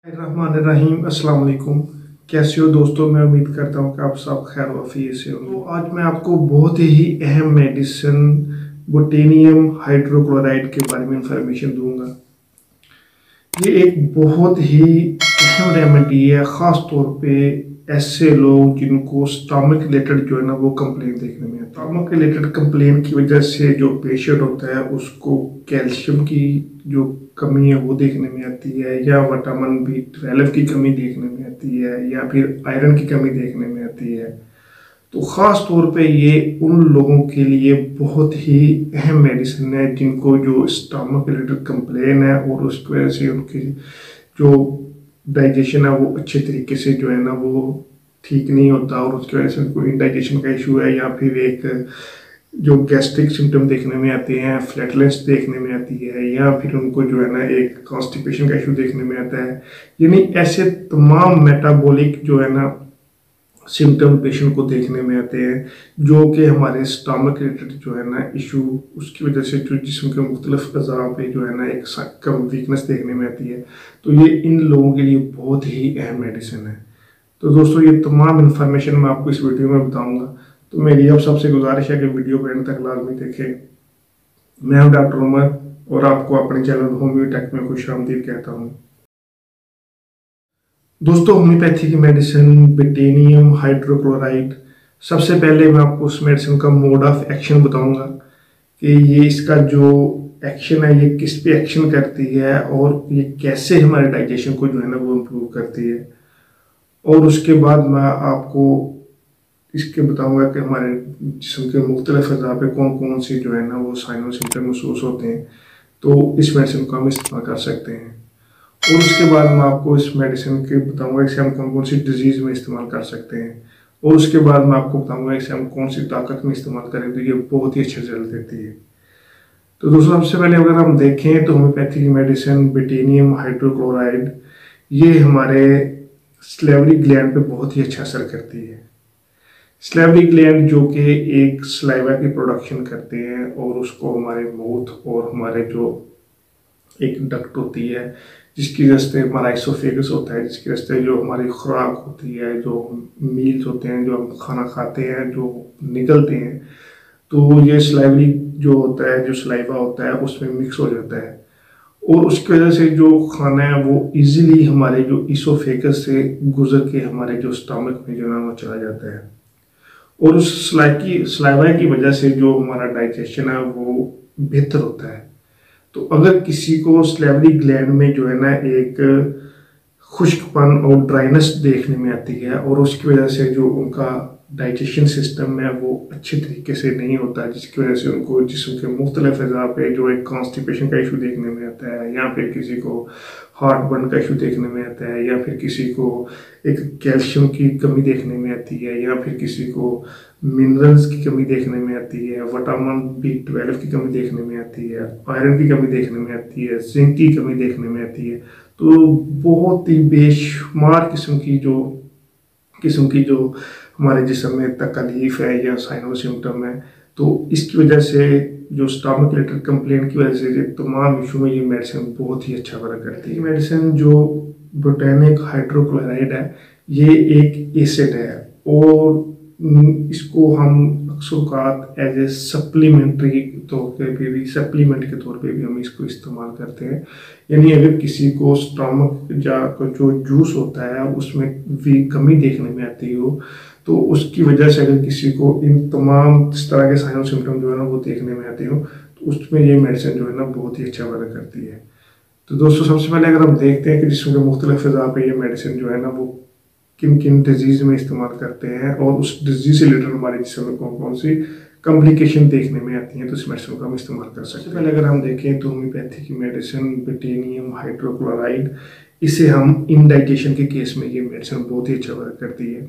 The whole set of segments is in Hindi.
रहमान अस्सलाम वालेकुम। कैसे हो दोस्तों? मैं उम्मीद करता हूँ कि आप सब खैर वफियत से हो। तो आज मैं आपको बहुत ही अहम मेडिसिन बोटेनियम हाइड्रोक्लोराइड के बारे में इंफॉर्मेशन दूंगा। ये एक बहुत ही अहम रेमेडी है, ख़ास तौर पे ऐसे लोग जिनको स्टमक रिलेटेड जो है ना वो कंप्लेन देखने में आता है। स्टमक रिलेटेड कंप्लेन की वजह से जो पेशेंट होता है उसको कैल्शियम की जो कमी है वो देखने में आती है, या विटामिन B12 की कमी देखने में आती है, या फिर आयरन की कमी देखने में आती है। तो ख़ास तौर पे ये उन लोगों के लिए बहुत ही अहम मेडिसिन है जिनको जो स्टमक रिलेटेड कंप्लेन है और उसकी वजह से उनकी जो डाइजेशन है वो अच्छे तरीके से जो है ना वो ठीक नहीं होता, और उसकी वजह से उनको इंडाइजेशन का इशू है, या फिर एक जो गैस्ट्रिक सिम्टम देखने में आते हैं, फ्लैटलेंस देखने में आती है, या फिर उनको जो है ना एक कॉन्स्टिपेशन का इशू देखने में आता है। यानी ऐसे तमाम मेटाबॉलिक जो है ना सिम्टम पेशेंट को देखने में आते हैं, जो कि हमारे स्टमक रिलेटेड जो है ना इशू, उसकी वजह से जो जिस्म के मुख्तलिफ अज़ा पे जो है ना एक कम वीकनेस देखने में आती है। तो ये इन लोगों के लिए बहुत ही अहम मेडिसिन है। तो दोस्तों ये तमाम इन्फॉर्मेशन मैं आपको इस वीडियो में बताऊंगा, तो मेरी अब सबसे गुजारिश है कि वीडियो को एंड तक लाजमी देखें। मैं हूं डॉक्टर उमर और आपको अपने चैनल होम्योटेक में खुशामदीद कहता हूं। दोस्तों होम्योपैथी की मेडिसिन बोटेनियम हाइड्रोक्लोराइड, सबसे पहले मैं आपको उस मेडिसिन का मोड ऑफ एक्शन बताऊंगा कि ये इसका जो एक्शन है ये किस पे एक्शन करती है और ये कैसे हमारे डाइजेशन को जो है ना वो इम्प्रूव करती है। और उसके बाद मैं आपको इसके बताऊंगा कि हमारे जिस्म के मुख्तलिफ अज़ा पे कौन कौन से जो है ना वो साइन और सिम्टम महसूस होते हैं, तो इस मेडिसिन को हम इस्तेमाल कर सकते हैं। और उसके बाद मैं आपको इस मेडिसिन के बताऊंगा इसे हम कौन कौन सी डिजीज़ में इस्तेमाल कर सकते हैं। और उसके बाद मैं आपको बताऊंगा इसे हम कौन सी ताकत में इस्तेमाल करें तो ये बहुत ही अच्छा रिजल्ट देती है। तो दोस्तों सबसे पहले अगर हम देखें तो होम्योपैथी की मेडिसिन बोटेनियम हाइड्रोक्लोराइड ये हमारे सलेवरी ग्लैंड पे बहुत ही अच्छा असर करती है। सलेवरी ग्लैंड जो कि एक सलाइवा की प्रोडक्शन करते हैं और उसको हमारे माउथ और हमारे जो एक डक्ट होती है जिसकी वजह से हमारा इसोफेगस होता है, जिसकी वजह से जो हमारी खुराक होती है, जो मील्स होते हैं, जो हम खाना खाते हैं, जो निकलते हैं, तो ये सलाइवरी जो होता है, जो सलाइवा होता है उसमें मिक्स हो जाता है, और उसकी वजह से जो खाना है वो इजीली हमारे जो इसोफेगस से गुजर के हमारे जो स्टमक में जो है वो चला जाता है। और उस सलाइवा की वजह से जो हमारा डाइजेशन है वो बेहतर होता है। तो अगर किसी को सलेवरी ग्लैंड में जो है ना एक खुश्कपन और ड्राइनेस देखने में आती है और उसकी वजह से जो उनका डाइजेशन सिस्टम है वो अच्छे तरीके से नहीं होता, जिसकी वजह से उनको जिस्म के मुख्तलिफ अज़ा पे जो एक कॉन्स्टिपेशन का इशू देखने में आता है, या फिर किसी को हार्ट बर्न का इशू देखने में आता है, या फिर किसी को एक कैल्शियम की कमी देखने में आती है, या फिर किसी को मिनरल्स की कमी देखने में आती है, विटामिन B12 की कमी देखने में आती है, आयरन की कमी देखने में आती है, जिंक की कमी देखने में आती है। तो बहुत ही बेशुमार किस्म की जो हमारे जिस्म में तकलीफ है या साइन और सिम्टम है, तो इसकी वजह से जो स्टमक रिलेटेड कंप्लेन की वजह से ये तमाम इशू में ये मेडिसिन बहुत ही अच्छा वर्क करती है। मेडिसिन जो बोटेनिक हाइड्रोक्लोराइड है ये एक एसिड है और इसको हम अक्सर एज ए सप्लीमेंट्री तौर पे भी सप्लीमेंट के तौर पे भी हम इसको इस्तेमाल करते हैं। यानी अगर किसी को स्टमक या जो जूस होता है उसमें भी कमी देखने में आती हो, तो उसकी वजह से अगर किसी को इन तमाम इस तरह के साइन और सिम्टम जो है ना वो देखने में आते हो, तो उसमें ये मेडिसिन जो है ना बहुत ही अच्छा वर्क करती है। तो दोस्तों सबसे पहले अगर हम देखते हैं कि जिसमें के मुख्तलिफ अज़ा पे ये मेडिसिन जो है ना वो किन किन डिजीज़ में इस्तेमाल करते हैं और उस डिजीज़ से रिलेटेड हमारे जिस्म में कौन कौन सी कॉम्प्लिकेशन देखने में आती हैं, तो इस मेडिसिन को हम इस्तेमाल कर सकते हैं। पहले अगर हम देखें तो होम्योपैथी की मेडिसिन बोटेनियम हाइड्रोक्लोराइड, इसे हम इंडाइजेशन के केस में ये मेडिसिन बहुत ही अच्छा वर्क करती है।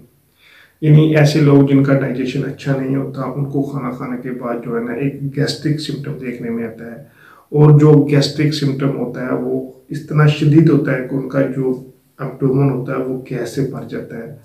यानी ऐसे लोग जिनका डाइजेशन अच्छा नहीं होता उनको खाना खाने के बाद जो है ना एक गैस्ट्रिक सिम्टम देखने में आता है, और जो गैस्ट्रिक सिम्टम होता है वो इतना शदीद होता है कि उनका जो एब्डोमेन होता है वो गैस से भर जाता है,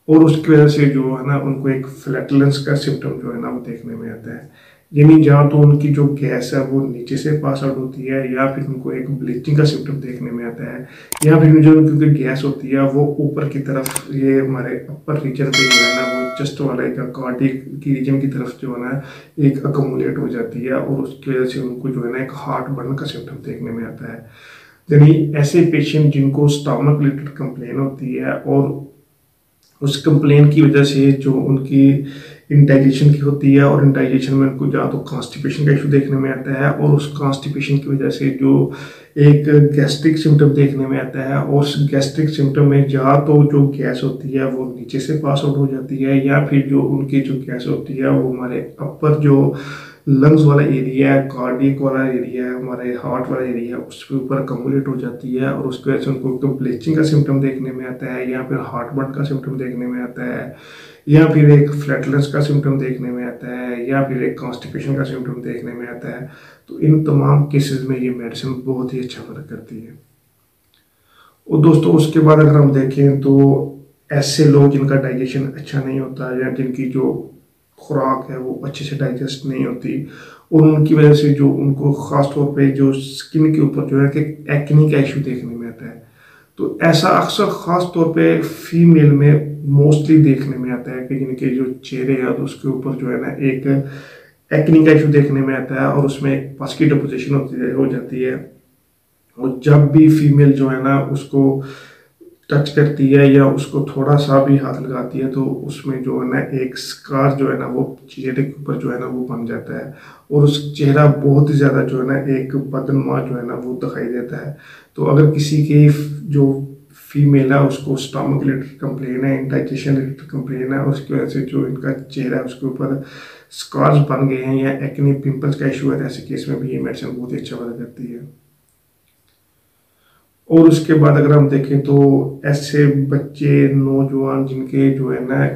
और उसकी वजह से जो है ना उनको एक फ्लैटलेंस का सिम्टम जो है ना वो देखने में आता है। यानी जहाँ तो उनकी जो गैस है वो नीचे से पास आउट होती है, या फिर उनको एक ब्लीचिंग का सिम्टम देखने में आता है, या फिर जो उनकी गैस होती है वो ऊपर की तरफ, ये हमारे अपर रीजन पे जो है ना वो चेस्ट वाले का कार्डियक की रीजन की तरफ जो है ना एक अकोमुलेट हो जाती है, और उसकी वजह से उनको जो है ना एक हार्ट बर्न का सिम्टम देखने में आता है। यानी ऐसे पेशेंट जिनको स्टमक रिलेटेड कंप्लेन होती है और उस कंप्लेन की वजह से जो उनकी इंडाइजेशन की होती है, और इंडाइजेशन में उनको या तो कॉन्स्टिपेशन का इशू देखने में आता है, और उस कॉन्स्टिपेशन की वजह से जो एक गैस्ट्रिक सिम्टम देखने में आता है, और उस गैस्ट्रिक सिम्टम में या तो जो गैस होती है वो नीचे से पास आउट हो जाती है, या फिर जो उनकी जो गैस होती है वो हमारे अपर जो लंग्स वाला एरिया है, कार्डियक वाला एरिया है, हमारे हार्ट वाला एरिया है, उसके ऊपर अकोमुलेट हो जाती है, और उसकी वजह से उनको ब्लीचिंग का सिम्टम देखने में आता है, या फिर हार्ट बर्न का सिम्टम देखने में आता है, या फिर एक फ्लैटलेंस का सिम्टम देखने में आता है, या फिर एक कॉन्स्टिपेशन का सिम्टम देखने में आता है। तो इन तमाम केसेस में ये मेडिसिन बहुत ही अच्छा वर्क करती है। और दोस्तों उसके बाद अगर हम देखें तो ऐसे लोग जिनका डाइजेशन अच्छा नहीं होता, या जिनकी जो खुराक है वो अच्छे से डाइजेस्ट नहीं होती, और उनकी वजह से जो उनको ख़ास तौर पे जो स्किन के ऊपर जो है कि एक्ने का इशू देखने में आता है, तो ऐसा अक्सर ख़ास तौर पे फीमेल में मोस्टली देखने में आता है कि जिनके जो चेहरे हैं तो उसके ऊपर जो है ना एक एक्ने का इशू देखने में आता है, और उसमें एक पस की डिपोजिशन हो जाती है, और जब भी फीमेल जो है ना उसको टच करती है या उसको थोड़ा सा भी हाथ लगाती है तो उसमें जो है ना एक स्कार जो है ना वो चेहरे के ऊपर जो है ना वो बन जाता है, और उस चेहरा बहुत ही ज़्यादा जो है ना एक बदनुमा जो है ना वो दिखाई देता है। तो अगर किसी की जो फीमेल है उसको स्टमक रिलेटेड कंप्लेन है, इंडाइजेशन रिलेटेड कंप्लेन है, और उसकी वजह से जो इनका चेहरा है उसके ऊपर स्कार्स बन गए हैं या एक्ने पिंपल्स का इशू है, ऐसे केस में भी ये मेडिसिन बहुत ही अच्छा वर्क करती है। और उसके बाद अगर हम देखें तो ऐसे बच्चे नौजवान जिनके जो है ना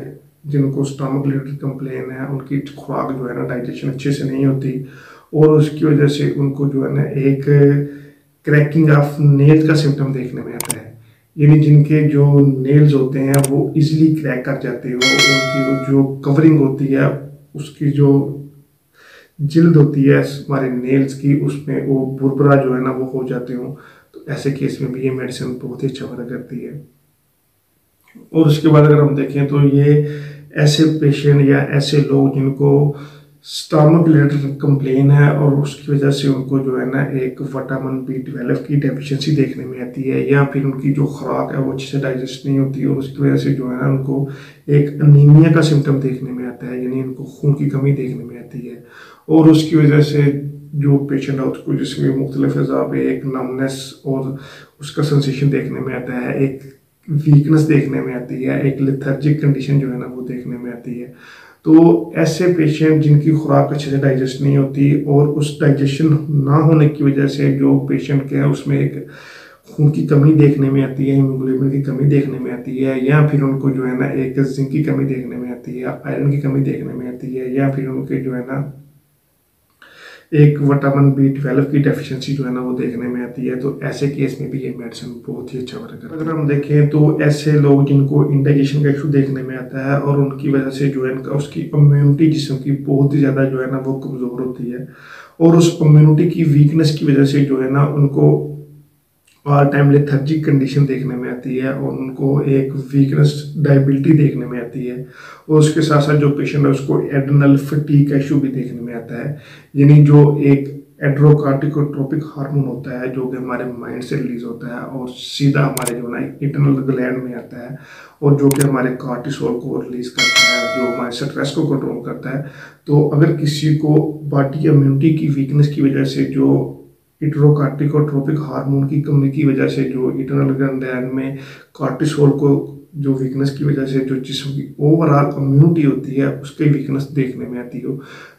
जिनको स्टमक रिलेटेड कंप्लेन है, उनकी खुराक जो है ना डाइजेशन अच्छे से नहीं होती, और उसकी वजह से उनको जो है ना एक क्रैकिंग ऑफ नेल्स का सिम्टम देखने में आता है। यानी जिनके जो नेल्स होते हैं वो इजीली क्रैक कर जाते हो, उनकी जो कवरिंग होती है उसकी जो जिल्द होती है हमारे नेल्स की उसमें वो बुरबुरा जो है ना वो हो जाते हो, तो ऐसे केस में भी ये मेडिसिन बहुत ही अच्छा वर्क करती है। और उसके बाद अगर हम देखें तो ये ऐसे पेशेंट या ऐसे लोग जिनको स्टमक रिलेटेड कंप्लेन है और उसकी वजह से उनको जो है ना एक विटामिन B12 की डेफिशिएंसी देखने में आती है, या फिर उनकी जो खुराक है वो अच्छे से डाइजेस्ट नहीं होती, और उसकी वजह से जो है ना उनको एक अनीमिया का सिम्टम देखने में आता है, यानी उनको खून की कमी देखने में आती है, और उसकी वजह से जो पेशेंट है उसको जिसमें मुख्तलिफ अज़ा पे एक नमनेस और उसका सेंसेशन देखने में आता है, एक वीकनेस देखने में आती है, एक लेथर्जिक कंडीशन जो है ना वो देखने में आती है। तो ऐसे पेशेंट जिनकी खुराक अच्छे से डाइजेस्ट नहीं होती और उस डाइजेशन ना होने की वजह से जो पेशेंट के हैं उसमें एक खून की कमी देखने में आती है, हीमोग्लोबिन की कमी देखने में आती है, या फिर उनको जो है ना एक जिंक की कमी देखने में आती है, आयरन की कमी देखने में आती है, या फिर उनके जो है ना एक विटामिन B12 की डेफिशिएंसी जो है ना वो देखने में आती है, तो ऐसे केस में भी ये मेडिसिन बहुत ही अच्छा वर्क करता है। अगर हम देखें तो ऐसे लोग जिनको इंडाइजेशन का इशू देखने में आता है और उनकी वजह से जो है उसकी इम्यूनिटी जिस्म की बहुत ही ज़्यादा जो है ना वो कमज़ोर होती है, और उस इम्यूनिटी की वीकनेस की वजह से जो है ना उनको ऑल टाइम लेथर्जिक कंडीशन देखने में आती है, और उनको एक वीकनेस डायबिलिटी देखने में आती है, और उसके साथ साथ जो पेशेंट है उसको एड्रेनल फटीग का इशू भी देखने में आता है, यानी जो एक एड्रोकार्टिकोट्रोपिक हार्मोन होता है जो कि हमारे माइंड से रिलीज होता है और सीधा हमारे जो ना इंटरनल ग्लैंड में आता है, और जो कि हमारे कार्टिसोल को रिलीज करता है, जो हमारे स्ट्रेस को कंट्रोल करता है। तो अगर किसी को बॉडी इम्यूनिटी की वीकनेस की वजह से जो एड्रोकार्टिकोट्रोपिक हार्मोन की कमी की वजह से जो इंटरनल ग्लैंड में कार्टिसोल को जो वीकनेस की वजह से जो जिस्म की ओवरऑल इम्यूनिटी होती है उसकी वीकनेस देखने में आती हो,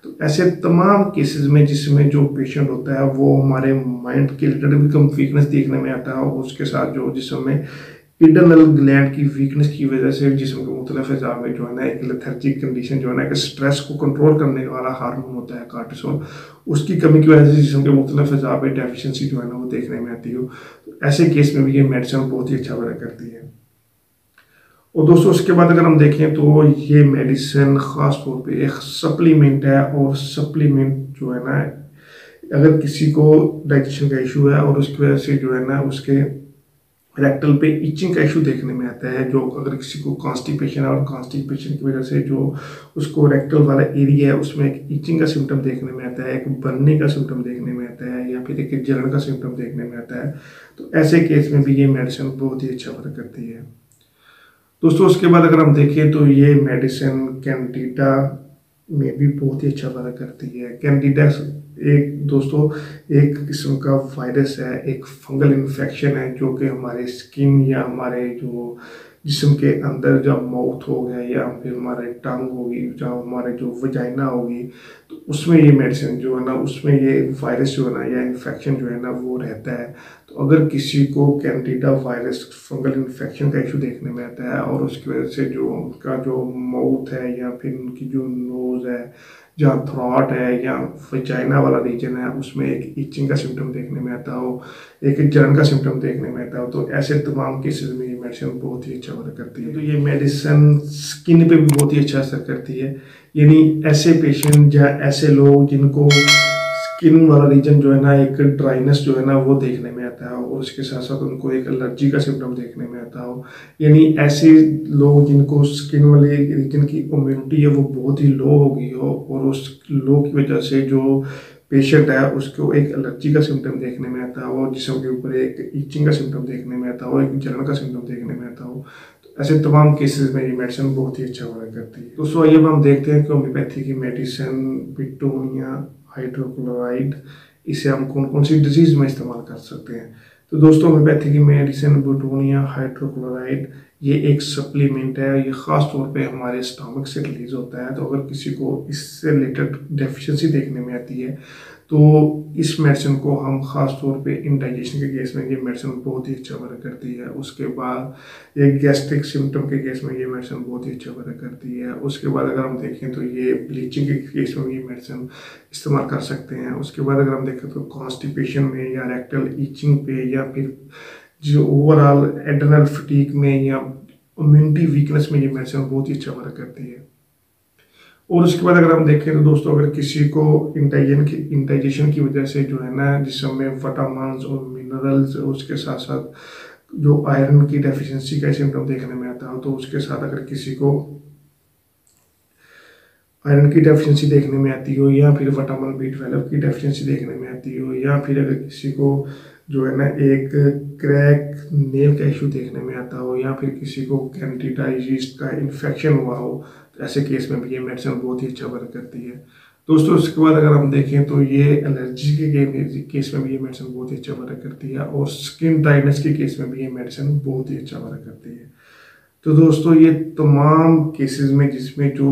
तो ऐसे तमाम केसेस में जिसमें जो पेशेंट होता है वो हमारे माइंड के रिलेटेड भी कम वीकनेस देखने में आता है, और उसके साथ जो जिस्म में इंटरनल ग्लैंड की वीकनेस की वजह से जिस्म के मुख्तलिफ अज़ा में जो है ना एक लेथर्जिक कंडीशन जो है ना कि स्ट्रेस को कंट्रोल करने वाला हार्मोन होता है कार्टिसोल, उसकी कमी की वजह से जिस्म के मुख्तलिफ अज़ा में डेफिशिएंसी जो है ना वो देखने में आती हो, तो ऐसे केस में भी ये मेडिसिन बहुत ही अच्छा वर्क करती है। और दोस्तों उसके बाद अगर हम देखें तो ये मेडिसिन ख़ास तौर पे एक सप्लीमेंट है, और सप्लीमेंट जो है ना, अगर किसी को डाइजेशन का इशू है और उसकी वजह से जो है ना उसके रेक्टल पे इचिंग का इशू देखने में आता है, जो अगर किसी को कॉन्स्टिपेशन है और कॉन्स्टिपेशन की वजह से जो उसको रेक्टल वाला एरिया है उसमें एक इचिंग का सिम्टम देखने में आता है, एक बनने का सिम्टम देखने में आता है, या फिर एक जलन का सिम्टम देखने में आता है, तो ऐसे केस में भी ये मेडिसिन बहुत ही अच्छा वर्क करती है। दोस्तों उसके बाद अगर हम देखें तो ये मेडिसिन कैंडिडा में भी बहुत ही अच्छा वर्क करती है। कैंडिडा एक किस्म का वायरस है, एक फंगल इन्फेक्शन है जो कि हमारे स्किन या हमारे जो जिस्म के अंदर जब माउथ हो गया या फिर हमारे टंग होगी, जब हमारे जो वजाइना होगी, तो उसमें ये मेडिसिन जो है ना, उसमें ये वायरस जो है ना या इन्फेक्शन जो है ना वो रहता है। तो अगर किसी को कैंडिडा वायरस फंगल इन्फेक्शन का इशू देखने में आता है और उसकी वजह से जो उनका जो माउथ है या फिर उनकी जो नोज़ है, जहाँ थ्रॉट है या वजाइना वाला रीजन है, उसमें एक इचिंग का सिम्टम देखने में आता हो, एक जलन का सिम्टम देखने में आता हो, तो ऐसे तमाम केसेस में ये मेडिसिन बहुत ही अच्छा वर्क करती है। तो ये मेडिसिन स्किन पे भी बहुत ही अच्छा असर करती है, यानी ऐसे पेशेंट या ऐसे लोग जिनको स्किन वाला रीजन जो है ना, एक ड्राइनेस जो है ना वो देखने में आता है और उसके साथ साथ उनको एक एलर्जी का सिम्टम देखने में आता हो, यानी ऐसे लोग जिनको स्किन वाले रीजन की इम्यूनिटी है वो बहुत ही लो हो गई हो और उस लो की वजह से जो पेशेंट है उसको एक एलर्जी का सिम्टम देखने में आता हो, जिसम के ऊपर एक इचिंग का सिम्टम देखने में आता हो, एक जलन का सिम्टम देखने में आता हो, तो ऐसे तमाम केसेस में ये मेडिसिन बहुत ही अच्छा वर्क करती है। दोस्तों आइए अब हम देखते हैं कि होम्योपैथी की मेडिसिन ब्यूटोनिया हाइड्रोक्लोराइड, इसे हम कौन कौन सी डिजीज में इस्तेमाल कर सकते हैं। तो दोस्तों होम्योपैथी की मेडिसिन ब्यूटोनिया हाइड्रोक्लोराइड ये एक सप्लीमेंट है, ये ख़ास तौर पे हमारे स्टमक से रिलीज होता है। तो अगर किसी को इससे रिलेटेड डेफिशिएंसी देखने में आती है तो इस मेडिसिन को हम ख़ास तौर पे इंडाइजेशन के केस में ये मेडिसिन बहुत ही अच्छा वर्क करती है। उसके बाद ये गैस्ट्रिक सिम्टम के केस में ये मेडिसिन बहुत ही अच्छा वर्क करती है। उसके बाद अगर हम देखें तो ये ब्लीचिंग के केस में ये मेडिसिन इस्तेमाल कर सकते हैं। उसके बाद अगर हम देखें तो कॉन्स्टिपेशन में या रेक्टल ईचिंग पे या फिर जो ओवरऑल एड्रेनल फटीग में या इम्यूनिटी वीकनेस में ये मेडिसिन बहुत ही अच्छा वर्क करती है। और उसके बाद अगर हम देखें तो दोस्तों अगर किसी को इंडाइजेशन की वजह से जो है ना जिसम में विटामिन्स और मिनरल्स, उसके साथ साथ जो आयरन की डेफिशिएंसी का सिम्टम देखने में आता हो, तो उसके साथ अगर किसी को आयरन की डेफिशिएंसी देखने में आती हो या फिर विटामिन B12 की डेफिशिएंसी देखने में आती हो, या फिर अगर किसी को जो है ना एक क्रैक नेल का इशू देखने में आता हो, या फिर किसी को कैंडिडा यीस्ट का इन्फेक्शन हुआ हो, तो ऐसे केस में भी ये मेडिसिन बहुत ही अच्छा वर्क करती है। दोस्तों उसके बाद अगर हम देखें तो ये एलर्जी के केस में भी ये मेडिसिन बहुत ही अच्छा वर्क करती है, और स्किन ड्राइनेस के केस में भी ये मेडिसिन बहुत ही अच्छा वर्क करती है। तो दोस्तों ये तमाम केसेस में जिसमें जो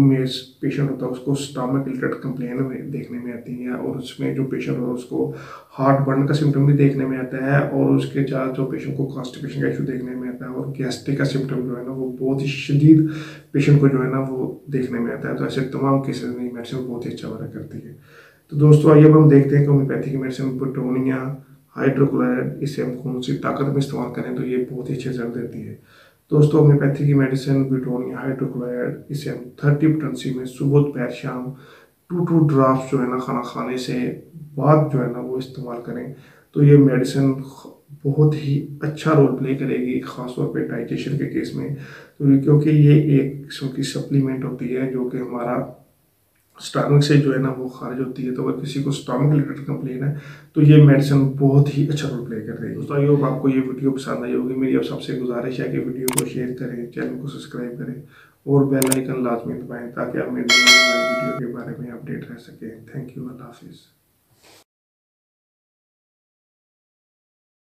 पेशेंट होता है उसको स्टमक रिलेटेड कंप्लेन में देखने में आती है, और उसमें जो पेशेंट होता है उसको हार्ट बर्न का सिम्टम भी देखने में आता है, और उसके साथ जो पेशेंट को कॉन्स्टिपेशन का इशू देखने में आता है, और गैस्ट्रिक का सिम्टम जो है ना वो बहुत ही शदीद पेशेंट को जो है ना वो देखने में आता है। तो ऐसे तमाम केसेस में मेडिसिन बहुत ही अच्छा वर्क करती है। तो दोस्तों आइए अब हम देखते हैं कि होम्योपैथी की मेडिसिन ब्यूटोनिया हाइड्रोक्लोराइड, इसे हम कौन सी ताकत में इस्तेमाल करें तो ये बहुत ही अच्छे रिजल्ट देती है। दोस्तों होम्योपैथी की मेडिसिन ब्यूटोनिया हाइड्रोक्लोराइड, इसे हम 30 पोटेंसी में सुबह दोपहर शाम 2 ड्राफ्ट जो है ना खाना खाने से बाद जो है ना वो इस्तेमाल करें, तो ये मेडिसिन बहुत ही अच्छा रोल प्ले करेगी ख़ासतौर पे डाइजेशन के केस में। तो क्योंकि ये एक किस्म की सप्लीमेंट होती है जो कि हमारा स्टमक से जो है ना वो खारिज होती है। तो अगर किसी को स्टमक रिलेटेड कंप्लेन है तो ये मेडिसिन बहुत ही अच्छा रोल प्ले कर रही है। दोस्तों आई होप आपको ये वीडियो पसंद आई होगी। मेरी अब सबसे गुजारिश है कि वीडियो को शेयर करें, चैनल को सब्सक्राइब करें और बेल आइकन लाजमी दबाएं ताकि आप मेरी वीडियो के बारे में अपडेट रह सकें। थैंक यू, अल्लाह हाफिज़।